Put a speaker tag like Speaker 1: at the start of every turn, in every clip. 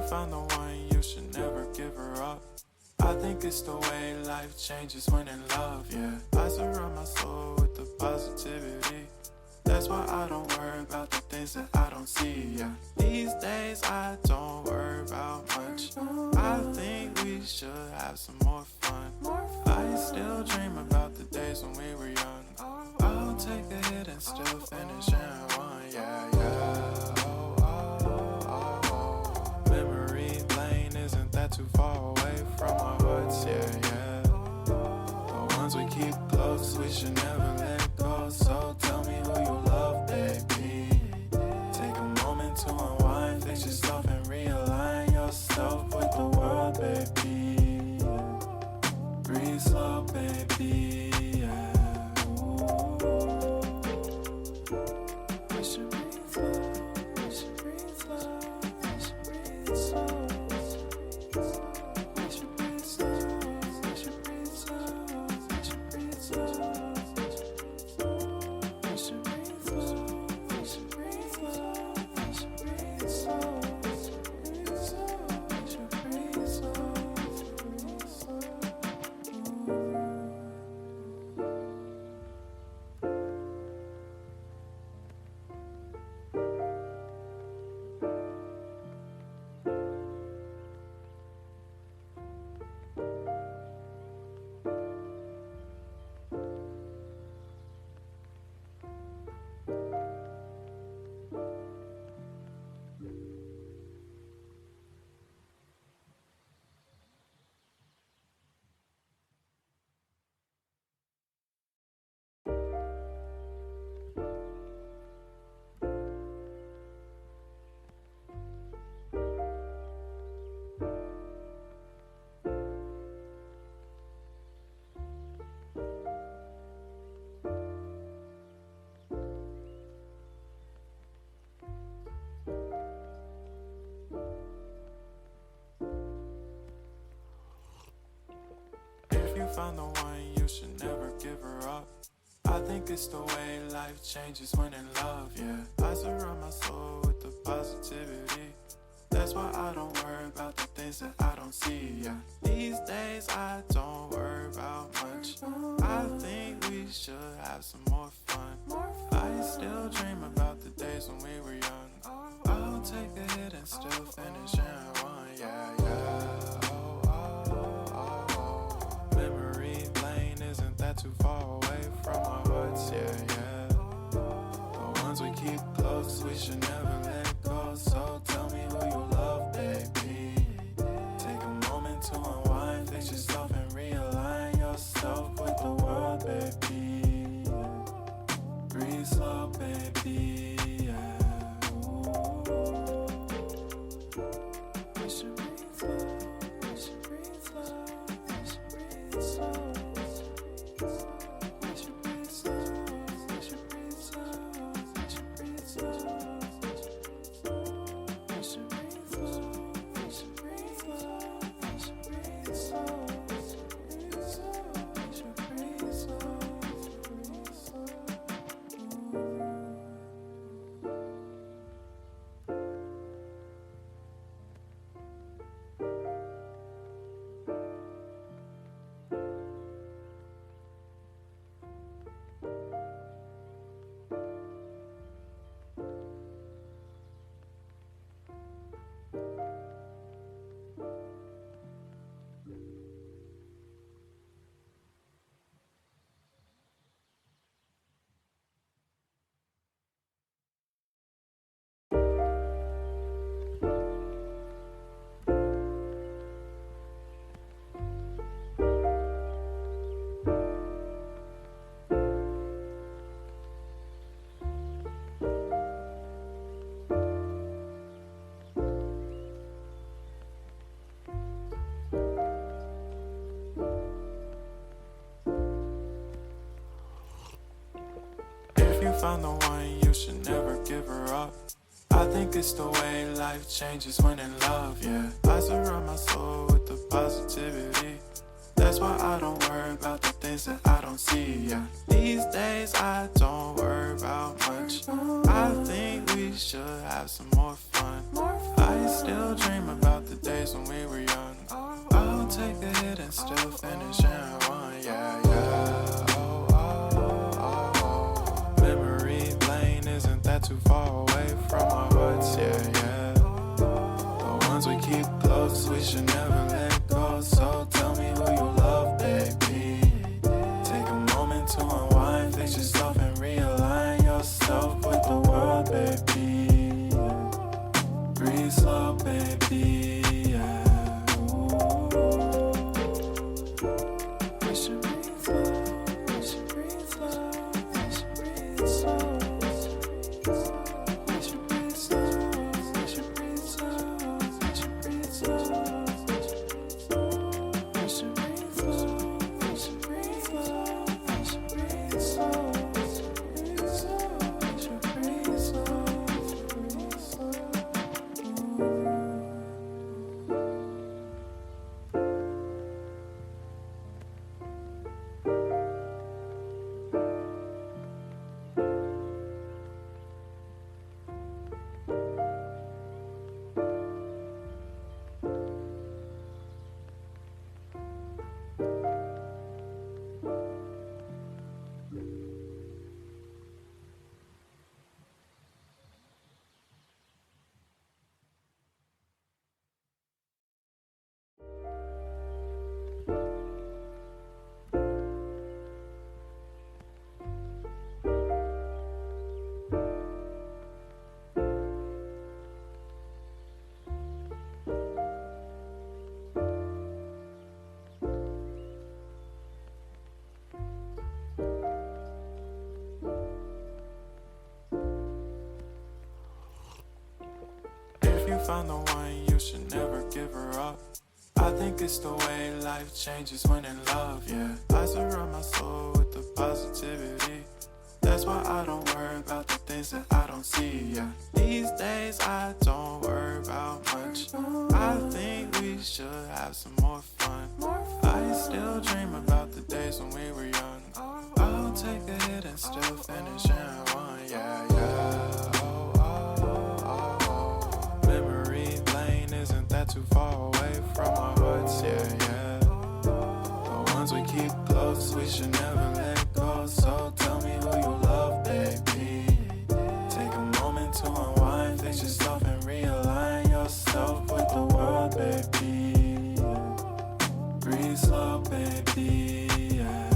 Speaker 1: found the one, you should never give her up. I think it's the way life changes when in love, yeah. I surround my soul with the positivity. That's why I don't worry about the things that I don't see, yeah. These days I don't worry about much. I think we should have some more fun. I still dream about the days when we were young. I'll take a hit and still finish in one, yeah, yeah. Memory lane, isn't that too far away from our hearts, yeah, yeah. The ones we keep close, we should never let go. So tell me who you love, baby. Take a moment to unwind, fix yourself and realign yourself with the world, baby. Breathe slow, baby, yeah. We should breathe slow, we should breathe slow, we should breathe slow. We should breathe slow, we should breathe slow, we should breathe slow. We should breathe slow, we should breathe slow, we should breathe slow. We should breathe slow, breathe slow. If you found the one, you should never give her up. I think it's the way life changes when in love, yeah. I surround my soul with the positivity. That's why I don't worry about the things that I don't see, yeah. These days I don't worry about much. I think we should have some more fun. I still dream about the days when we were young. I'll take a hit and still finish in one, yeah, yeah. Memory lane, isn't that too far away from our hearts, yeah, yeah. The ones we keep close, we should never let go. So tell me who you love, baby. Take a moment to unwind, fix yourself and realign yourself with the world, baby. Breathe slow, baby, yeah. We should breathe slow, we should breathe slow, we should breathe slow. We should breathe slow, we should breathe slow, we should breathe slow. We should breathe slow, we should breathe slow, we should breathe slow. We should breathe slow, breathe slow. Found the one, you should never give her up. I think it's the way life changes when in love, yeah. I surround my soul with the positivity. That's why I don't worry about the things that I don't don't see. Yeah, these days I don't worry about much. I think we should have some more fun. I still dream about the days when we were young. I'll take a hit and still finish and one. Yeah, yeah. Oh, oh, oh, oh. Memory lane isn't that too far away from our hearts. Yeah, yeah. The ones we keep close, we should never let go. So tell me who you love, baby. Take a moment to unwind, fix yourself and realign yourself with the world, baby. Breathe slow, baby. Yeah. We should breathe slow. We should breathe slow. We should breathe slow. We should breathe slow. We should breathe slow. We should breathe slow. We should breathe slow. We should breathe slow. We should breathe slow. We should breathe slow. If you found the one, you should never give her up. I think it's the way life changes when in love, yeah. I surround my soul with the positivity. That's why I don't worry about the things that I don't see, yeah. These days I don't worry about much. I think we should have some more fun. I still dream about the days when we were young. I'll take a hit and still finish and one, yeah, yeah. Oh, oh, oh, oh. Memory lane isn't that too far away from our hearts, yeah, yeah. The ones we keep close, we should never let go. So tell me who you love, baby. Take a moment to unwind, fix yourself and realign yourself with the world, baby. Breathe slow, baby. Yeah.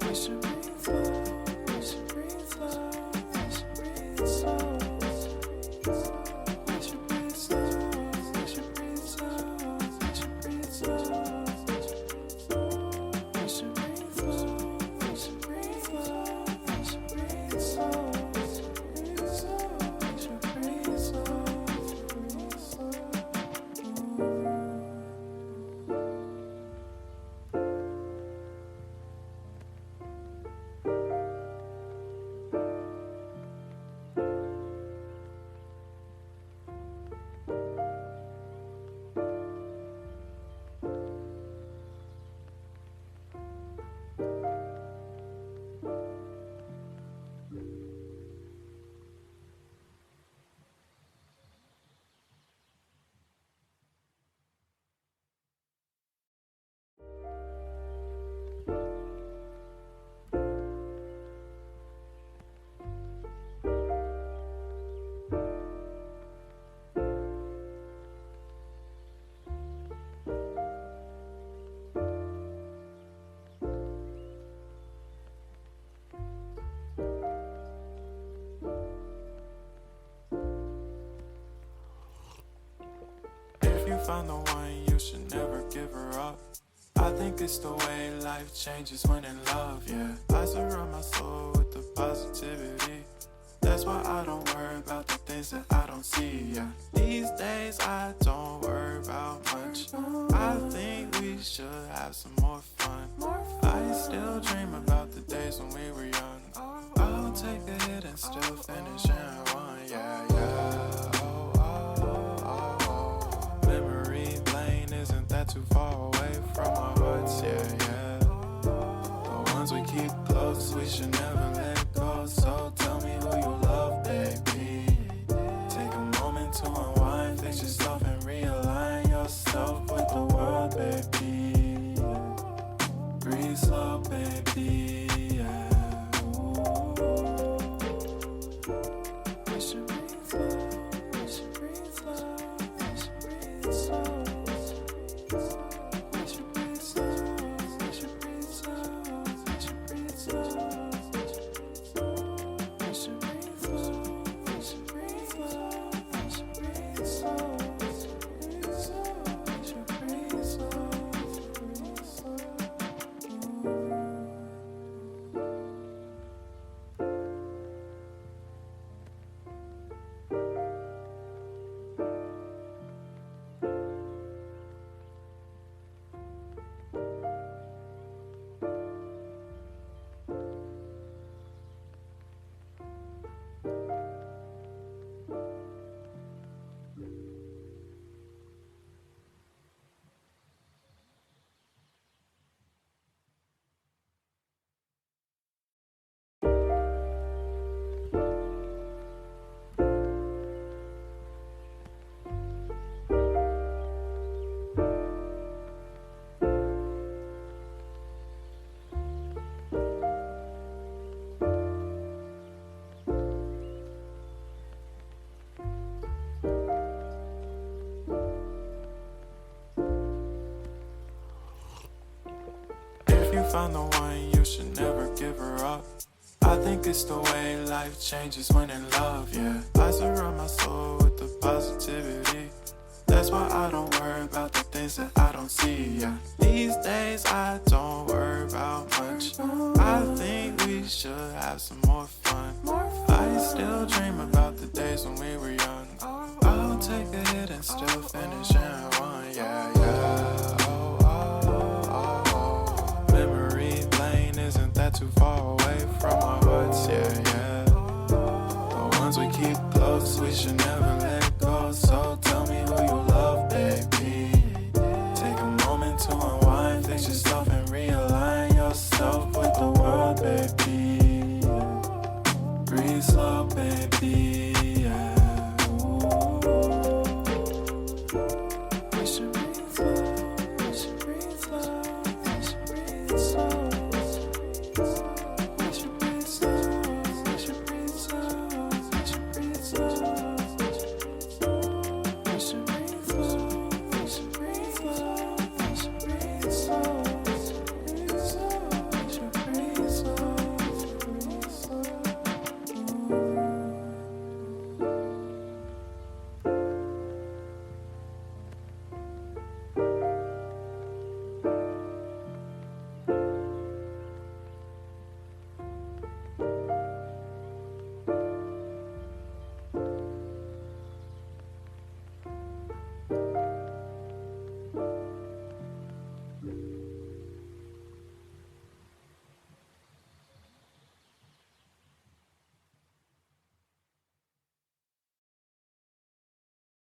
Speaker 1: We should breathe slow. We should breathe slow. We should breathe slow. We should breathe slow. We should breathe slow. We should breathe slow. We should breathe slow. We should breathe slow. We should breathe slow. We should breathe slow. If you found the one, you should never give her up. I think it's the way life changes when in love, yeah. I surround my soul with the positivity. That's why I don't worry about the things that I don't see, yeah. These days I don't worry about much. I think we should have some more fun. I still dream about the days when we were young. I'll take a hit and still finish and one, yeah, yeah. Oh, oh, oh, oh. Memory lane isn't that too far away from our slow, baby, yeah. We should breathe slow, we should breathe slow, we should breathe slow. We should breathe slow, we should breathe slow, we should breathe slow. We should breathe slow, we should breathe slow, we should breathe slow. We should breathe slow, breathe slow. If you find the one, you should never give her up. I think it's the way life changes when in love, yeah. I surround my soul with the positivity. That's why I don't worry about the things that I don't see, yeah. These days I don't worry about much. I think we should have some more fun. I still dream about the days when we were young. I'll take a hit and still finish in one, yeah, yeah. Memory lane isn't that too far away from our hearts, yeah, yeah. The ones we keep close, we should never let